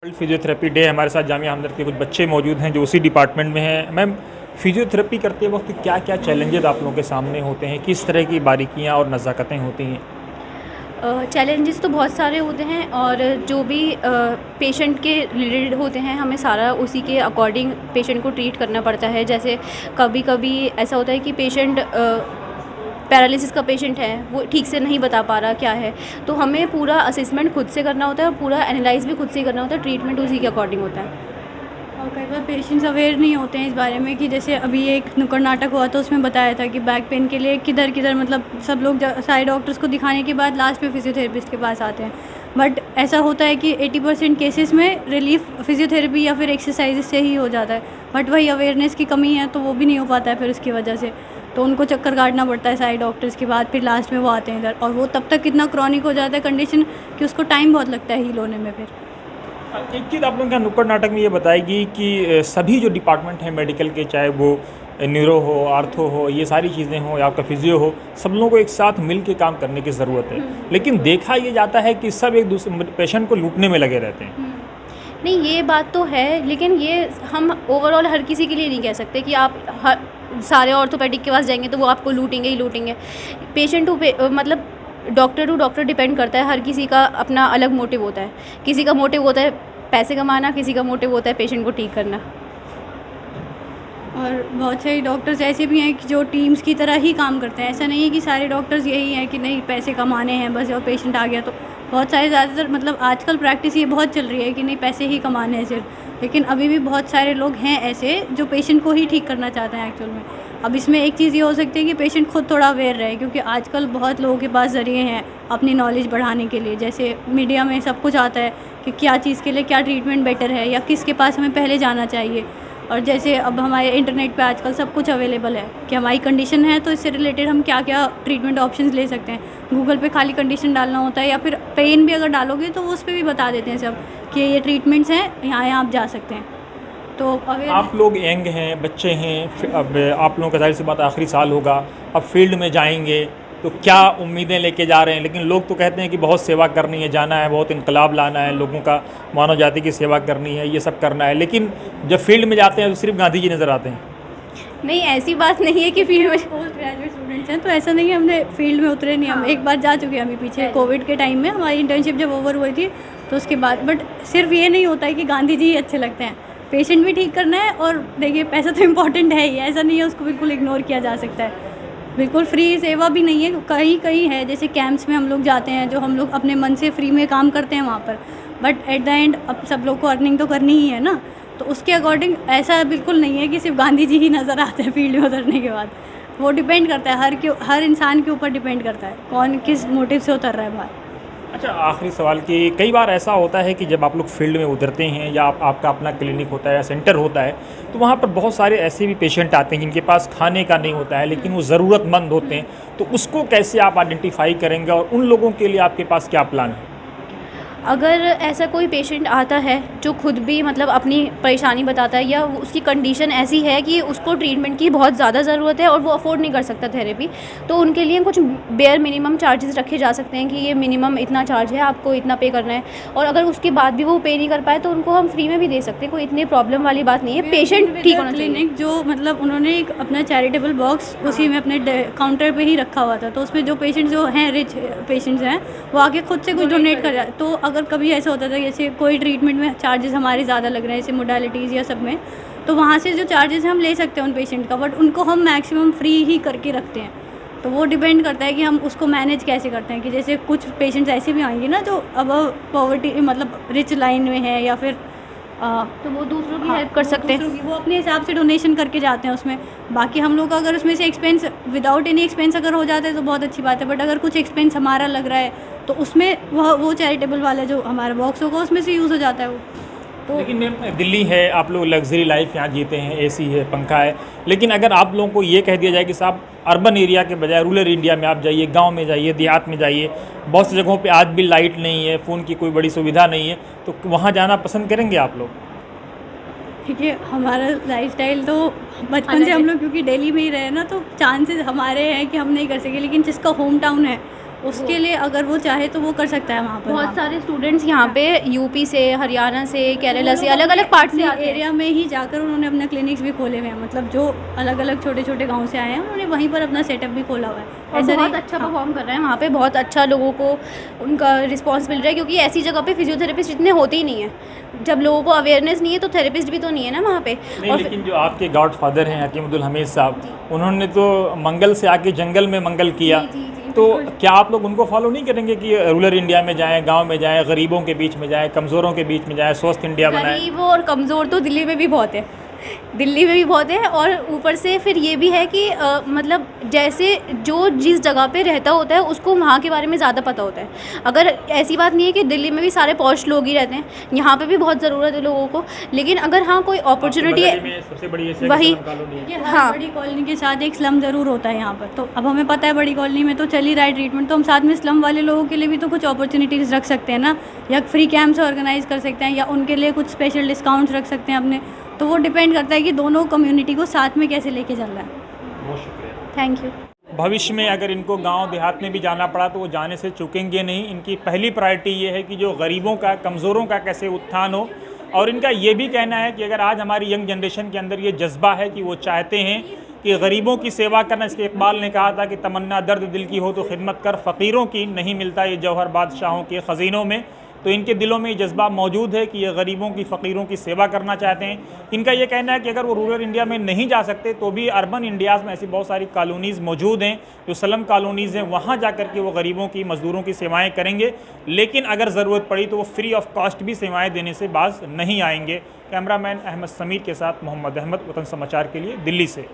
Physiotherapy day हमारे साथ जामिया हमदर्द के कुछ बच्चे मौजूद हैं जो उसी डिपार्टमेंट में हैं। मैम, फिजियोथेरेपी करते वक्त क्या क्या चैलेंजेस आप लोगों के सामने होते हैं, किस तरह की बारीकियां और नज़ाकतें होती हैं? चैलेंजेस तो बहुत सारे होते हैं और जो भी पेशेंट के रिलेटेड होते हैं हमें सारा उसी के अकॉर्डिंग पेशेंट को ट्रीट करना पड़ता है। जैसे कभी कभी ऐसा होता है कि पेशेंट पैरालिसिस का पेशेंट है, वो ठीक से नहीं बता पा रहा क्या है, तो हमें पूरा असेसमेंट खुद से करना होता है और पूरा एनालाइज भी खुद से ही करना होता है। ट्रीटमेंट उसी के अकॉर्डिंग होता है। और कई बार पेशेंट्स अवेयर नहीं होते हैं इस बारे में कि जैसे अभी एक नुक्कड़ नाटक हुआ था, उसमें बताया था कि बैक पेन के लिए किधर किधर मतलब सब लोग सारे डॉक्टर्स को दिखाने के बाद लास्ट में फिजियोथेरेपिस्ट के पास आते हैं। बट ऐसा होता है कि 80% केसेस में रिलीफ फिजियोथेरेपी या फिर एक्सरसाइज से ही हो जाता है। बट वही अवेयरनेस की कमी है तो वो भी नहीं हो पाता है, फिर उसकी वजह से तो उनको चक्कर काटना पड़ता है सारे डॉक्टर्स के बाद, फिर लास्ट में वो आते हैं इधर और वो तब तक इतना क्रॉनिक हो जाता है कंडीशन कि उसको टाइम बहुत लगता है हील होने में। फिर एक चीज़ आप लोगों का नुक्कड़ नाटक में ये बताएगी कि सभी जो डिपार्टमेंट हैं मेडिकल के, चाहे वो न्यूरो हो, आर्थो हो, ये सारी चीज़ें हो या आपका फिजियो हो, सब लोगों को एक साथ मिल के काम करने की ज़रूरत है। लेकिन देखा ये जाता है कि सब एक दूसरे पेशेंट को लूटने में लगे रहते हैं। नहीं, ये बात तो है, लेकिन ये हम ओवरऑल हर किसी के लिए नहीं कह सकते कि आप सारे ऑर्थोपेडिक के पास जाएंगे तो वो आपको लूटेंगे ही लूटेंगे। पेशेंट टू मतलब डॉक्टर टू डॉक्टर डिपेंड करता है। हर किसी का अपना अलग मोटिव होता है। किसी का मोटिव होता है पैसे कमाना, किसी का मोटिव होता है पेशेंट को ठीक करना। और बहुत सारे डॉक्टर्स ऐसे भी हैं कि जो टीम्स की तरह ही काम करते हैं। ऐसा नहीं है कि सारे डॉक्टर्स यही हैं कि नहीं पैसे कमाने हैं बस और पेशेंट आ गया तो। बहुत सारे ज़्यादातर मतलब आजकल प्रैक्टिस ये बहुत चल रही है कि नहीं पैसे ही कमाने हैं सिर्फ, लेकिन अभी भी बहुत सारे लोग हैं ऐसे जो पेशेंट को ही ठीक करना चाहते हैं एक्चुअल में। अब इसमें एक चीज़ ये हो सकती है कि पेशेंट खुद थोड़ा अवेयर रहे, क्योंकि आजकल बहुत लोगों के पास ज़रिए हैं अपनी नॉलेज बढ़ाने के लिए। जैसे मीडिया में सब कुछ आता है कि क्या चीज़ के लिए क्या ट्रीटमेंट बेटर है या किसके पास हमें पहले जाना चाहिए। और जैसे अब हमारे इंटरनेट पे आजकल सब कुछ अवेलेबल है कि हमारी कंडीशन है तो इससे रिलेटेड हम क्या क्या ट्रीटमेंट ऑप्शंस ले सकते हैं। गूगल पे खाली कंडीशन डालना होता है या फिर पेन भी अगर डालोगे तो वो उस पर भी बता देते हैं सब कि ये ट्रीटमेंट्स हैं, यहाँ आप जा सकते हैं। तो आप लोग यंग हैं, बच्चे हैं, अब आप लोगों का जाहिर सी बात आखिरी साल होगा, अब फील्ड में जाएंगे तो क्या उम्मीदें लेके जा रहे हैं? लेकिन लोग तो कहते हैं कि बहुत सेवा करनी है, जाना है, बहुत इनकलाब लाना है, लोगों का मानव जाति की सेवा करनी है, ये सब करना है। लेकिन जब फील्ड में जाते हैं तो सिर्फ गांधी जी नज़र आते हैं। नहीं, ऐसी बात नहीं है कि फील्ड में पोस्ट ग्रेजुएट स्टूडेंट्स हैं तो ऐसा नहीं है हमने फील्ड में उतरे नहीं। हम एक बार जा चुके हैं अभी पीछे कोविड के टाइम में, हमारी इंटर्नशिप जब ओवर हुई थी तो उसके बाद। बट सिर्फ ये नहीं होता है कि गांधी जी ही अच्छे लगते हैं, पेशेंट भी ठीक करना है। और देखिए पैसा तो इम्पॉर्टेंट है ही, ऐसा नहीं है उसको बिल्कुल इग्नोर किया जा सकता है। बिल्कुल फ्री सेवा भी नहीं है, कहीं कहीं है जैसे कैंप्स में हम लोग जाते हैं जो हम लोग अपने मन से फ्री में काम करते हैं वहाँ पर। बट एट द एंड अब सब लोग को अर्निंग तो करनी ही है ना, तो उसके अकॉर्डिंग ऐसा बिल्कुल नहीं है कि सिर्फ गांधी जी ही नज़र आते हैं फील्ड में उतरने के बाद। वो डिपेंड करता है हर इंसान के ऊपर डिपेंड करता है कौन किस मोटिव से उतर रहा है बाहर। अच्छा, आखिरी सवाल कि कई बार ऐसा होता है कि जब आप लोग फील्ड में उतरते हैं या आपका अपना क्लिनिक होता है या सेंटर होता है तो वहाँ पर बहुत सारे ऐसे भी पेशेंट आते हैं जिनके पास खाने का नहीं होता है लेकिन वो ज़रूरतमंद होते हैं, तो उसको कैसे आप आइडेंटिफाई करेंगे और उन लोगों के लिए आपके पास क्या प्लान है? अगर ऐसा कोई पेशेंट आता है जो खुद भी मतलब अपनी परेशानी बताता है या उसकी कंडीशन ऐसी है कि उसको ट्रीटमेंट की बहुत ज़्यादा ज़रूरत है और वो अफोर्ड नहीं कर सकता थेरेपी, तो उनके लिए कुछ बेयर मिनिमम चार्जेस रखे जा सकते हैं कि ये मिनिमम इतना चार्ज है, आपको इतना पे करना है। और अगर उसके बाद भी वो पे नहीं कर पाए तो उनको हम फ्री में भी दे सकते हैं, कोई इतनी प्रॉब्लम वाली बात नहीं है। पेशेंट ठीक होना चाहिए। क्लिनिक जो मतलब उन्होंने एक अपना चैरिटेबल बॉक्स उसी में अपने काउंटर पे ही रखा हुआ था, तो उसमें जो पेशेंट्स जो हैं रिच पेशेंट्स हैं वो आके खुद से कुछ डोनेट कर जाए। तो अगर कभी ऐसा होता था जैसे कोई ट्रीटमेंट में चार्जेस हमारे ज़्यादा लग रहे हैं जैसे मोडालिटीज़ या सब में, तो वहाँ से जो चार्जेस हम ले सकते हैं उन पेशेंट का, बट उनको हम मैक्सिमम फ्री ही करके रखते हैं। तो वो डिपेंड करता है कि हम उसको मैनेज कैसे करते हैं कि जैसे कुछ पेशेंट्स ऐसे भी आएंगे ना जो अब पॉवर्टी मतलब रिच लाइन में है या फिर तो वो दूसरों की हेल्प कर सकते हैं। वो अपने हिसाब से डोनेशन करके जाते हैं उसमें। बाकी हम लोग अगर उसमें से एक्सपेंस विदाउट एनी एक्सपेंस अगर हो जाता है तो बहुत अच्छी बात है, बट अगर कुछ एक्सपेंस हमारा लग रहा है तो उसमें वो चैरिटेबल वाला जो हमारा बॉक्स होगा उसमें से यूज़ हो जाता है वो। तो लेकिन मैम, दिल्ली है, आप लोग लग्जरी लाइफ यहाँ जीते हैं, एसी है, पंखा है, लेकिन अगर आप लोगों को ये कह दिया जाए कि साहब अर्बन एरिया के बजाय रूरल इंडिया में आप जाइए, गांव में जाइए, देहात में जाइए, बहुत सी जगहों पे आज भी लाइट नहीं है, फ़ोन की कोई बड़ी सुविधा नहीं है, तो वहाँ जाना पसंद करेंगे आप लोग? देखिए हमारा लाइफस्टाइल तो बचपन से हम लोग क्योंकि दिल्ली में ही रहे ना, तो चांसेस हमारे हैं कि हम नहीं कर सके, लेकिन जिसका होम टाउन है उसके लिए अगर वो चाहे तो वो कर सकता है वहाँ पर। बहुत सारे स्टूडेंट्स यहाँ पे यूपी से, हरियाणा से, केरला से, अलग अलग पार्ट से आते हैं। एरिया में ही जाकर उन्होंने अपने क्लिनिक्स भी खोले हुए हैं, मतलब जो अलग अलग छोटे छोटे गांव से आए हैं उन्होंने वहीं पर अपना सेटअप भी खोला हुआ है। और ऐसा बहुत नहीं, अच्छा परफॉर्म कर रहे हैं वहाँ पे, बहुत अच्छा लोगों को उनका रिस्पांस मिल रहा है, क्योंकि ऐसी जगह पे फिजियोथेरेपिस्ट इतने होते ही नहीं है। जब लोगों को अवेयरनेस नहीं है तो थेरेपिस्ट भी तो नहीं है ना वहाँ पे। नहीं, और लेकिन जो आपके गॉड फादर हैं हकीम अब्दुल हमीद साहब, उन्होंने तो मंगल से आके जंगल में मंगल किया। जी, तो क्या आप लोग उनको फॉलो नहीं करेंगे कि रूरल इंडिया में जाएं, गांव में जाएं, गरीबों के बीच में जाएं, कमज़ोरों के बीच में जाएं, स्वस्थ इंडिया बनाएं? गरीब और कमज़ोर तो दिल्ली में भी बहुत है, दिल्ली में भी बहुत है। और ऊपर से फिर ये भी है कि मतलब जैसे जो जिस जगह पे रहता होता है उसको वहाँ के बारे में ज़्यादा पता होता है। अगर ऐसी बात नहीं है कि दिल्ली में भी सारे पॉश लोग ही रहते हैं, यहाँ पे भी बहुत ज़रूरत है लोगों को। लेकिन अगर हाँ कोई अपॉर्चुनिटी है, सबसे बड़ी वही, हाँ, बड़ी कॉलोनी के साथ एक स्लम ज़रूर होता है यहाँ पर। तो अब हमें पता है बड़ी कॉलोनी में तो चल ही रहा है ट्रीटमेंट, तो हम साथ में स्लम वाले लोगों के लिए भी तो कुछ अपॉर्चुनिटीज़ रख सकते हैं ना, या फ्री कैंप्स ऑर्गेनाइज कर सकते हैं, या उनके लिए कुछ स्पेशल डिस्काउंट्स रख सकते हैं अपने। तो वो डिपेंड करता है कि दोनों कम्युनिटी को साथ में कैसे लेके चल रहा है। बहुत शुक्रिया। Thank you. भविष्य में अगर इनको गांव देहात में भी जाना पड़ा तो वो जाने से चूकेंगे नहीं। इनकी पहली प्रायोरिटी ये है कि जो गरीबों का, कमज़ोरों का कैसे उत्थान हो। और इनका ये भी कहना है कि अगर आज हमारी यंग जनरेशन के अंदर ये जज्बा है कि वो चाहते हैं कि गरीबों की सेवा करना, इसके इकबाल ने कहा था कि तमन्ना दर्द दिल की हो तो खिदमत कर, फ़कीरों की नहीं मिलता ये जौहर बादशाहों के ख़ज़ीनों में। तो इनके दिलों में ये जज्बा मौजूद है कि ये गरीबों की, फ़कीरों की सेवा करना चाहते हैं। इनका ये कहना है कि अगर वो रूरल इंडिया में नहीं जा सकते तो भी अर्बन इंडियाज़ में ऐसी बहुत सारी कॉलोनीज़ मौजूद हैं, जो स्लम कॉलोनीज़ हैं, वहाँ जा कर के वो गरीबों की, मज़दूरों की सेवाएं करेंगे। लेकिन अगर ज़रूरत पड़ी तो वो फ्री ऑफ कॉस्ट भी सेवाएँ देने से बाज नहीं आएंगे। कैमरामैन अहमद समीर के साथ मोहम्मद अहमद, वतन समाचार के लिए, दिल्ली से।